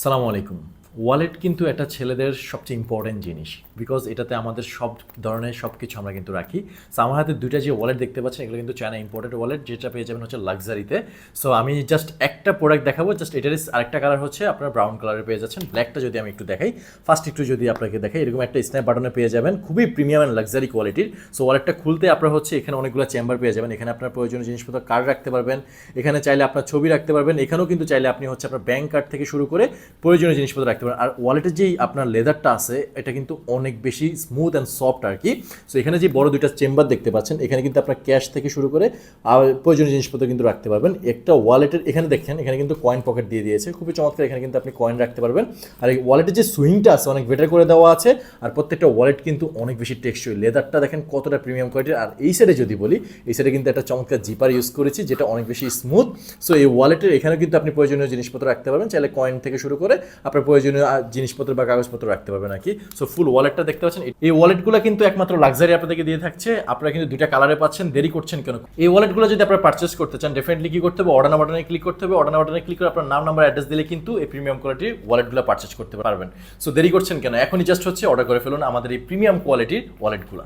সালামু আলাইকুম। ওয়ালেট কিন্তু একটা ছেলেদের সবচেয়ে ইম্পর্টেন্ট জিনিস। বিকজ এটাতে আমাদের সব ধরনের সব কিছু আমরা কিন্তু রাখি। সো আমার হাতে ২ টা যে ওয়ালেট দেখতে পাচ্ছেন এগুলো কিন্তু চায়না ইম্পোর্টেড ওয়ালেট, যেটা পেয়ে যাবেন হচ্ছে লাক্সারিতে। সো আমি জাস্ট একটা প্রোডাক্ট দেখাবো, জাস্ট এটারই আরেকটা কালার হচ্ছে আপনার ব্রাউন কালারে পেয়ে যাচ্ছেন। ব্ল্যাকটা যদি আমি একটু দেখাই, ফার্স্ট একটু যদি আপনাকে দেখাই, এরকম একটা স্ন্যাপ বাটনে পেয়ে যাবেন, খুবই প্রিমিয়াম অ্যান্ড লাক্সারি কোয়ালিটির। সো ওয়ালেটটা খুলতে আপনার হচ্ছে এখানে অনেকগুলো চেম্বার পেয়ে যাবেন। এখানে আপনার প্রয়োজনীয় জিনিসপত্র কার্ড রাখতে পারবেন, এখানে চাইলে আপনার ছবি রাখতে পারবেন, এখানেও কিন্তু চাইলে আপনি হচ্ছে আপনার ব্যাংক কার্ড থেকে শুরু করে প্রয়োজনীয় জিনিসপত্র রাখতে পারেন। আর ওয়ালেটের যেই আপনার লেদারটা আছে এটা কিন্তু অনেক বেশি স্মুথ অ্যান্ড সফট আর কি। সো এখানে যে বড় দুইটা চেম্বার দেখতে পাচ্ছেন, এখানে কিন্তু আপনার ক্যাশ থেকে শুরু করে আর প্রয়োজনীয় জিনিসপত্র কিন্তু রাখতে পারবেন। একটা ওয়ালেটের এখানে দেখেন, এখানে কিন্তু কয়েন পকেট দিয়ে দিয়েছে, খুবই চমৎকার। এখানে কিন্তু আপনি কয়েন রাখতে পারবেন। আর এই ওয়ালেটের যে সুইংটা আছে অনেক বেটার করে দেওয়া আছে। আর প্রত্যেকটা ওয়ালেট কিন্তু অনেক বেশি টেকসই, লেদারটা দেখেন কতটা প্রিমিয়াম কোয়ালিটির। আর এই সাইডে যদি বলি, এই সাইডে কিন্তু একটা চমৎকার জিপার ইউজ করেছি যেটা অনেক বেশি স্মুথ। সো এই ওয়ালেটের এখানে কিন্তু আপনি প্রয়োজনীয় জিনিসপত্র রাখতে পারবেন, চাইলে কয়েন থেকে শুরু করে আপনার প্রয়োজনীয় জিনিসপত্র বা কাগজপত্র রাখতে পারবেন আর কি। সো ফুল ওয়ালেটটা দেখতে পাচ্ছেন। এই ওয়ালেটগুলো কিন্তু একমাত্র লাক্সারি আপনাদেরকে দিয়ে থাকছে। আপনারা কিন্তু দুইটা কালারে পাচ্ছেন, দেরি করছেন কেন? এই ওয়ালেটগুলো যদি আপনারা পারচেস করতে চান, ডেফিনেটলি কি করতে হবে, অর্ডার নাও বাটনে ক্লিক করতে হবে। অর্ডার নাও বাটনে ক্লিক করে আপনার নাম, নাম্বার, অ্যাড্রেস দিলে কিন্তু এই প্রিমিয়াম কোয়ালিটির ওয়ালেটগুলো পারচেস করতে পারবেন। সো দেরি করছেন কেন? এখনই জাস্ট হচ্ছে অর্ডার করে ফেলুন আমাদের এই প্রিমিয়াম কোয়ালিটির ওয়ালেটগুলো।